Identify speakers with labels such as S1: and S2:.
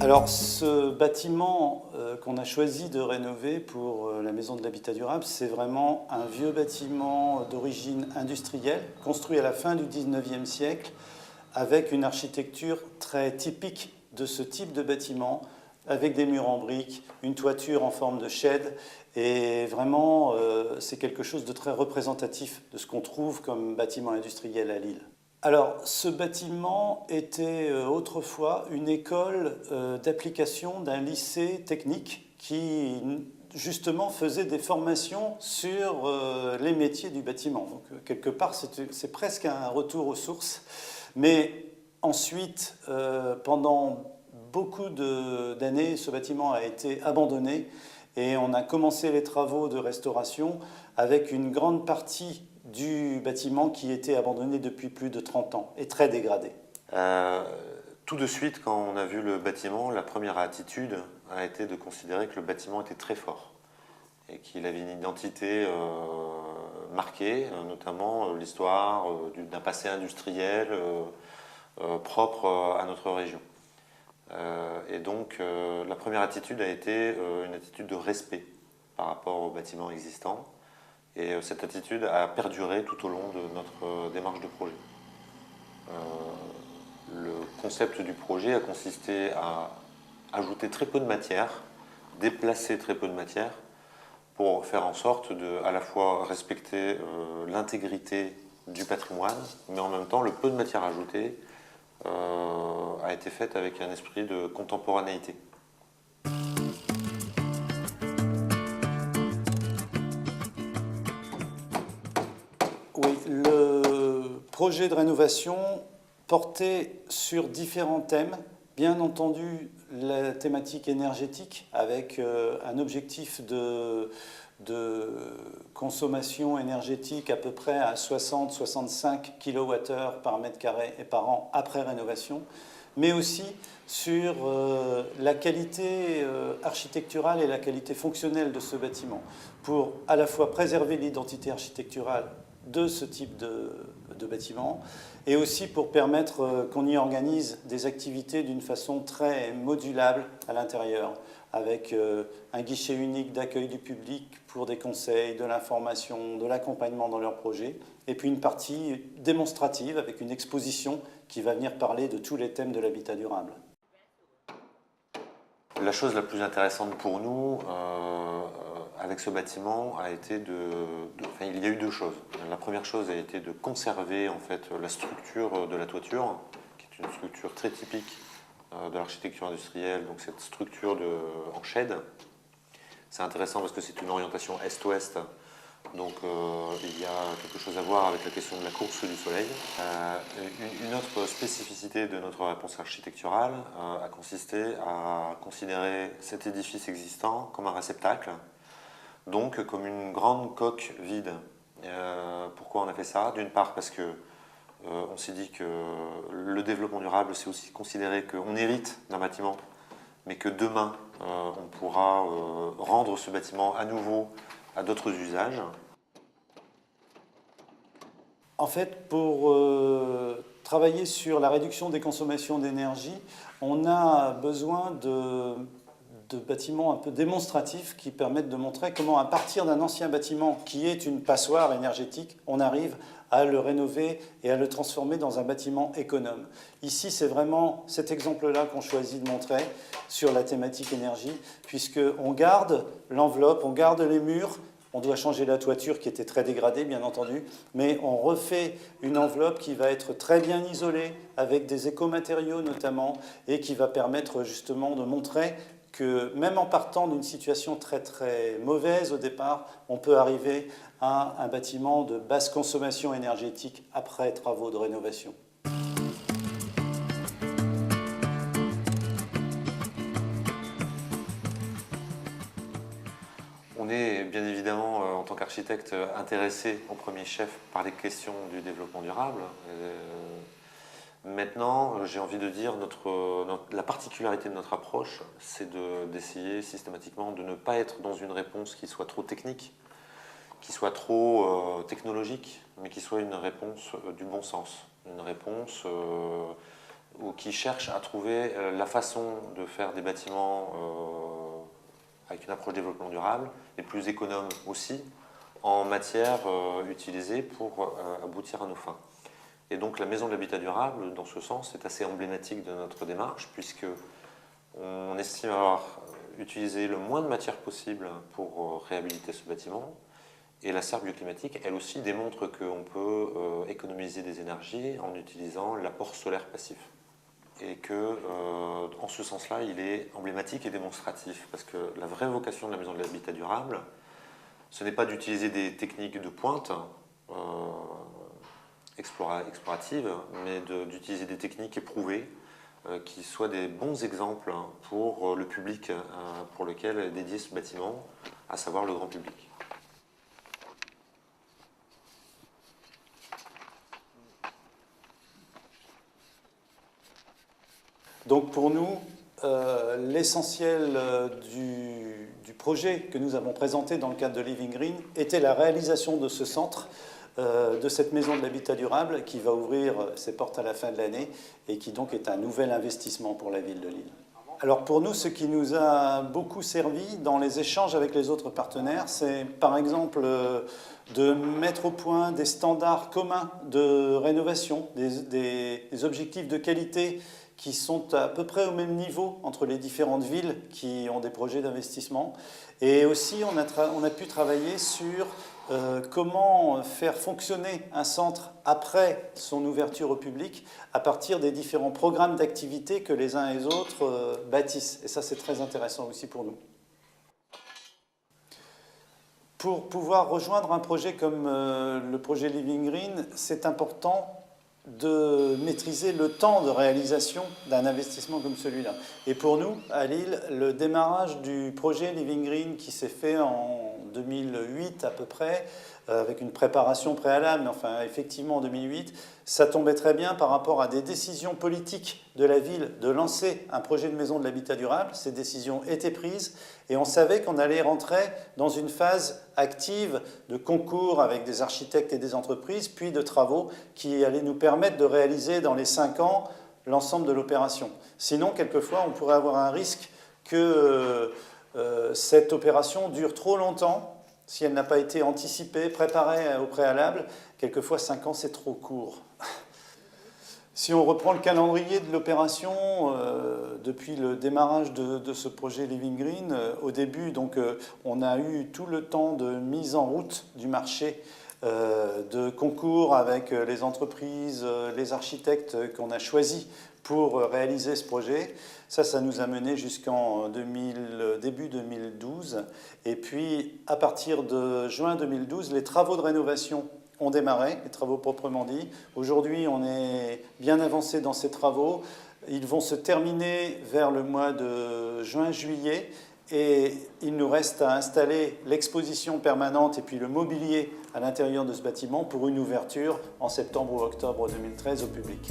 S1: Alors, ce bâtiment qu'on a choisi de rénover pour la Maison de l'Habitat Durable, c'est vraiment un vieux bâtiment d'origine industrielle, construit à la fin du 19e siècle, avec une architecture très typique de ce type de bâtiment, avec des murs en briques, une toiture en forme de shed, et vraiment, c'est quelque chose de très représentatif de ce qu'on trouve comme bâtiment industriel à Lille. Alors, ce bâtiment était autrefois une école d'application d'un lycée technique qui, justement, faisait des formations sur les métiers du bâtiment. Donc, quelque part, c'est presque un retour aux sources. Mais ensuite, pendant beaucoup d'années, ce bâtiment a été abandonné et on a commencé les travaux de restauration avec une grande partie du bâtiment qui était abandonné depuis plus de 30 ans et très dégradé.
S2: Tout de suite, quand on a vu le bâtiment, la première attitude a été de considérer que le bâtiment était très fort et qu'il avait une identité marquée, notamment l'histoire d'un passé industriel propre à notre région. Et donc, la première attitude a été une attitude de respect par rapport au bâtiment existant. Et cette attitude a perduré tout au long de notre démarche de projet. Le concept du projet a consisté à ajouter très peu de matière, déplacer très peu de matière, pour faire en sorte de à la fois respecter l'intégrité du patrimoine, mais en même temps le peu de matière ajoutée a été fait avec un esprit de contemporanéité.
S1: Oui, le projet de rénovation portait sur différents thèmes. Bien entendu, la thématique énergétique avec un objectif de consommation énergétique à peu près à 60-65 kWh par mètre carré et par an après rénovation, mais aussi sur la qualité architecturale et la qualité fonctionnelle de ce bâtiment, pour à la fois préserver l'identité architecturale de ce type de bâtiment, et aussi pour permettre qu'on y organise des activités d'une façon très modulable à l'intérieur, avec un guichet unique d'accueil du public pour des conseils, de l'information, de l'accompagnement dans leurs projets, et puis une partie démonstrative avec une exposition qui va venir parler de tous les thèmes de l'habitat durable.
S2: La chose la plus intéressante pour nous avec ce bâtiment a été enfin, il y a eu deux choses. La première chose a été de conserver en fait la structure de la toiture, qui est une structure très typique de l'architecture industrielle, donc cette structure en shed. C'est intéressant parce que c'est une orientation est-ouest, donc il y a quelque chose à voir avec la question de la course du soleil. Une autre spécificité de notre réponse architecturale a consisté à considérer cet édifice existant comme un réceptacle, donc comme une grande coque vide. Pourquoi on a fait ça? D'une part parce que on s'est dit que le développement durable, c'est aussi considérer qu'on hérite d'un bâtiment, mais que demain, on pourra rendre ce bâtiment à nouveau à d'autres usages.
S1: En fait, pour travailler sur la réduction des consommations d'énergie, on a besoin de bâtiments un peu démonstratifs qui permettent de montrer comment, à partir d'un ancien bâtiment qui est une passoire énergétique, on arrive à le rénover et à le transformer dans un bâtiment économe. Ici, c'est vraiment cet exemple-là qu'on choisit de montrer sur la thématique énergie, puisqu'on garde l'enveloppe, on garde les murs. On doit changer la toiture qui était très dégradée, bien entendu, mais on refait une enveloppe qui va être très bien isolée, avec des écomatériaux notamment, et qui va permettre justement de montrer que même en partant d'une situation très très mauvaise au départ, on peut arriver à un bâtiment de basse consommation énergétique après travaux de rénovation.
S2: On est bien évidemment, en tant qu'architecte, intéressé au premier chef par les questions du développement durable. Maintenant, j'ai envie de dire, la particularité de notre approche, c'est d'essayer systématiquement de ne pas être dans une réponse qui soit trop technique, qui soit trop technologique, mais qui soit une réponse du bon sens, une réponse ou qui cherchent à trouver la façon de faire des bâtiments avec une approche développement durable, et plus économe aussi, en matière utilisée pour aboutir à nos fins. Et donc la Maison de l'Habitat Durable, dans ce sens, est assez emblématique de notre démarche, puisque on estime avoir utilisé le moins de matière possible pour réhabiliter ce bâtiment. Et la serre bioclimatique, elle aussi, démontre qu'on peut économiser des énergies en utilisant l'apport solaire passif. Et que, en ce sens-là, il est emblématique et démonstratif, parce que la vraie vocation de la Maison de l'Habitat Durable, ce n'est pas d'utiliser des techniques de pointe exploratives, mais d'utiliser des techniques éprouvées qui soient des bons exemples pour le public pour lequel est dédié ce bâtiment, à savoir le grand public.
S1: Donc pour nous, l'essentiel du projet que nous avons présenté dans le cadre de Living Green était la réalisation de ce centre, de cette maison de l'habitat durable qui va ouvrir ses portes à la fin de l'année et qui donc est un nouvel investissement pour la ville de Lille. Alors pour nous, ce qui nous a beaucoup servi dans les échanges avec les autres partenaires, c'est par exemple de mettre au point des standards communs de rénovation, des objectifs de qualité qui sont à peu près au même niveau entre les différentes villes qui ont des projets d'investissement. Et aussi, on a pu travailler sur comment faire fonctionner un centre après son ouverture au public à partir des différents programmes d'activité que les uns et les autres bâtissent. Et ça, c'est très intéressant aussi pour nous. Pour pouvoir rejoindre un projet comme le projet Living Green, c'est important de maîtriser le temps de réalisation d'un investissement comme celui-là. Et pour nous, à Lille, le démarrage du projet Living Green qui s'est fait en 2008 à peu près, avec une préparation préalable, mais enfin effectivement en 2008, ça tombait très bien par rapport à des décisions politiques de la ville de lancer un projet de maison de l'habitat durable. Ces décisions étaient prises et on savait qu'on allait rentrer dans une phase active de concours avec des architectes et des entreprises, puis de travaux qui allaient nous permettre de réaliser dans les 5 ans l'ensemble de l'opération. Sinon, quelquefois, on pourrait avoir un risque que cette opération dure trop longtemps si elle n'a pas été anticipée, préparée au préalable. Quelquefois, 5 ans, c'est trop court. Si on reprend le calendrier de l'opération, depuis le démarrage de ce projet Living Green, au début, donc, on a eu tout le temps de mise en route du marché, de concours avec les entreprises, les architectes qu'on a choisis pour réaliser ce projet. Ça nous a mené jusqu'en début 2012. Et puis, à partir de juin 2012, les travaux de rénovation ont démarré, les travaux proprement dits. Aujourd'hui, on est bien avancé dans ces travaux. Ils vont se terminer vers le mois de juin-juillet. Et il nous reste à installer l'exposition permanente et puis le mobilier à l'intérieur de ce bâtiment pour une ouverture en septembre ou octobre 2013 au public.